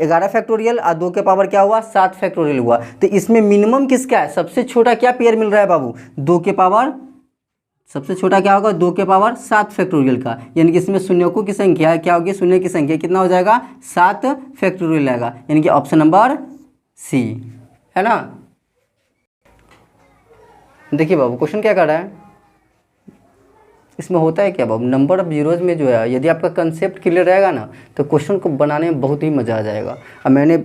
11 फैक्टोरियल, और 2 के पावर क्या हुआ 7 फैक्टोरियल हुआ। तो इसमें मिनिमम किसका है, सबसे छोटा क्या पेयर मिल रहा है बाबू 2 के पावर, सबसे छोटा क्या होगा 2 के पावर 7 फैक्टोरियल का, यानी कि इसमें शून्यों की संख्या क्या होगी, शून्य की संख्या कितना हो जाएगा 7 फैक्टोरियल आएगा, यानी कि ऑप्शन नंबर सी है ना। देखिए बाबू क्वेश्चन क्या कर रहा है, इसमें होता है क्या बाबू, नंबर ऑफ जीरोज में जो है यदि आपका कंसेप्ट क्लियर रहेगा ना तो क्वेश्चन को बनाने में बहुत ही मज़ा आ जाएगा। अब मैंने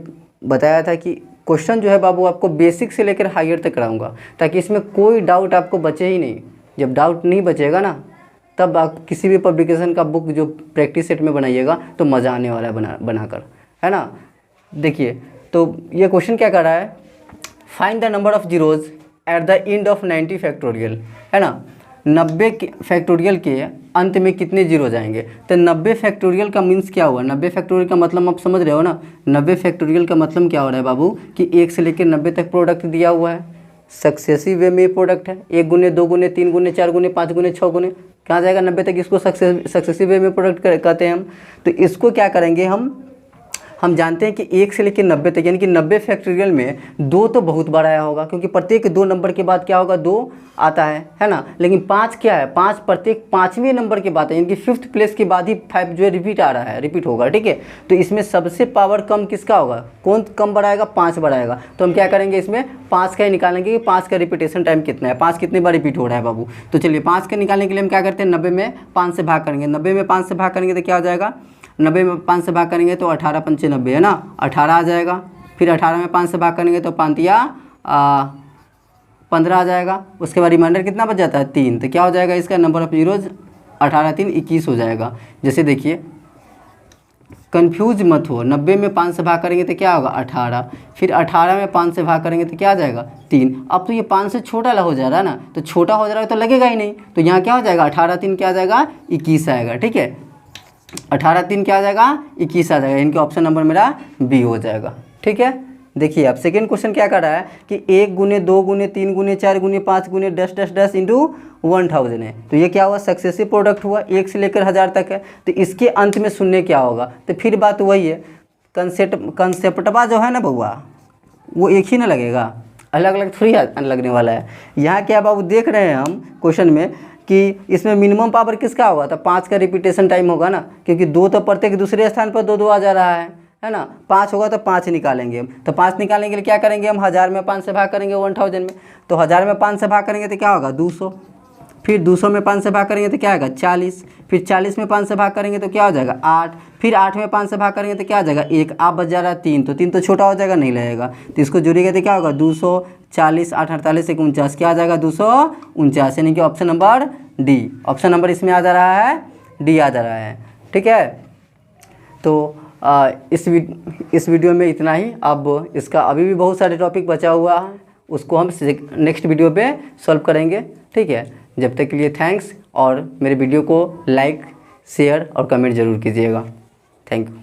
बताया था कि क्वेश्चन जो है बाबू आपको बेसिक से लेकर हायर तक कराऊंगा, ताकि इसमें कोई डाउट आपको बचे ही नहीं। जब डाउट नहीं बचेगा ना तब आप किसी भी पब्लिकेशन का बुक जो प्रैक्टिस सेट में बनाइएगा तो मज़ा आने वाला है बनाकर, है ना। देखिए तो ये क्वेश्चन क्या कर रहा है, find the number of zeros at the end of 90 factorial, है ना। 90 फैक्टोरियल के अंत में कितने जीरो जाएंगे, तो 90 फैक्टोरियल का मीन्स क्या हुआ, 90 फैक्टोरियल का मतलब आप समझ रहे हो ना। 90 फैक्टोरियल का मतलब क्या हो रहा है बाबू कि 1 से लेकर 90 तक प्रोडक्ट दिया हुआ है, सक्सेसिव वे में प्रोडक्ट है, 1 गुने 2 गुने 3 गुने 4 गुने 5 गुने 6 गुने कहाँ जाएगा 90 तक, इसको सक्सेसिव वे में प्रोडक्ट कहते हैं हम। तो इसको क्या करेंगे हम जानते हैं कि 1 से लेकर 90 तक, यानी कि 90 फैक्टोरियल में 2 तो बहुत बार आया होगा, क्योंकि प्रत्येक 2 नंबर के बाद क्या होगा 2 आता है ना। लेकिन 5 क्या है, 5 प्रत्येक 5वें नंबर के बाद है, यानी कि 5th प्लेस के बाद ही 5 जो है रिपीट आ रहा है, रिपीट होगा, ठीक है। तो इसमें सबसे पावर कम किसका होगा, कौन कम बढ़ाएगा, 5 बढ़ाएगा। तो हम क्या करेंगे, इसमें 5 का ही निकालेंगे कि 5 का रिपीटेशन टाइम कितना है, 5 कितने बार रिपीट हो रहा है बाबू। तो चलिए 5 का निकालने के लिए हम क्या करते हैं, 90 में 5 से भाग करेंगे। 90 में 5 से भाग करेंगे तो क्या हो जाएगा, 90 में 5 से भाग करेंगे तो 18 पंचे 90 है ना, 18 आ जाएगा। फिर 18 में 5 से भाग करेंगे तो 5 या 15 आ जाएगा। उसके बाद रिमाइंडर कितना बच जाता है, 3। तो क्या हो जाएगा इसका नंबर ऑफ जीरोज 18 3 21 हो जाएगा। जैसे देखिए कंफ्यूज मत हो, 90 में 5 से भाग करेंगे तो क्या होगा 18, फिर 18 में 5 से भाग करेंगे तो क्या आ जाएगा 3। अब तो ये 5 से छोटा हो जा रहा है ना, तो छोटा हो जा रहा है तो लगेगा ही नहीं। तो यहाँ क्या हो जाएगा 18 3 क्या आ जाएगा 21 आएगा, ठीक है। 18 3 क्या आ जाएगा 21 आ जाएगा, इनके ऑप्शन नंबर मेरा बी हो जाएगा, ठीक है। देखिए अब सेकेंड क्वेश्चन क्या कर रहा है कि 1 गुने 2 गुने 3 गुने 4 गुने 5 गुने 10 10 10 इंटू 1000 है। तो ये क्या हुआ, सक्सेसिव प्रोडक्ट हुआ, 1 से लेकर 1000 तक है। तो इसके अंत में शून्य क्या होगा, तो फिर बात वही है, कंसेप्टवा जो है ना बउआ वो एक ही ना लगेगा, अलग अलग थोड़ी लगने वाला है। यहाँ क्या बाबू देख रहे हैं हम क्वेश्चन में कि इसमें मिनिमम पावर किसका होगा, तो 5 का रिपीटेशन टाइम होगा ना, क्योंकि 2 तो प्रत्येक दूसरे स्थान पर 2 2 आ जा रहा है ना। 5 होगा तो 5 निकालेंगे हम। तो 5 निकालने के लिए क्या करेंगे हम, 1000 में 5 से भाग करेंगे 1000 में। तो 1000 में 5 से भाग करेंगे तो क्या होगा 200, फिर 200 में 5 से भाग करेंगे तो क्या आएगा 40, फिर 40 में 5 से भाग करेंगे तो क्या हो जाएगा 8, फिर 8 में 5 से भाग करेंगे तो क्या आ जाएगा 1, आप बच जा रहा है 3। तो 3 तो छोटा हो जाएगा, नहीं लगेगा। तो इसको जोड़िएगा तो क्या होगा 240 8 48 1 49, क्या आ जाएगा 249, यानी कि option number D, option number इसमें आ जा रहा है डी आ जा रहा है, ठीक है। तो इस वीडियो में इतना ही। अब इसका अभी भी बहुत सारे टॉपिक बचा हुआ है, उसको हम नेक्स्ट वीडियो पे सॉल्व करेंगे, ठीक है। जब तक के लिए थैंक्स, और मेरे वीडियो को लाइक शेयर और कमेंट ज़रूर कीजिएगा। Thank you.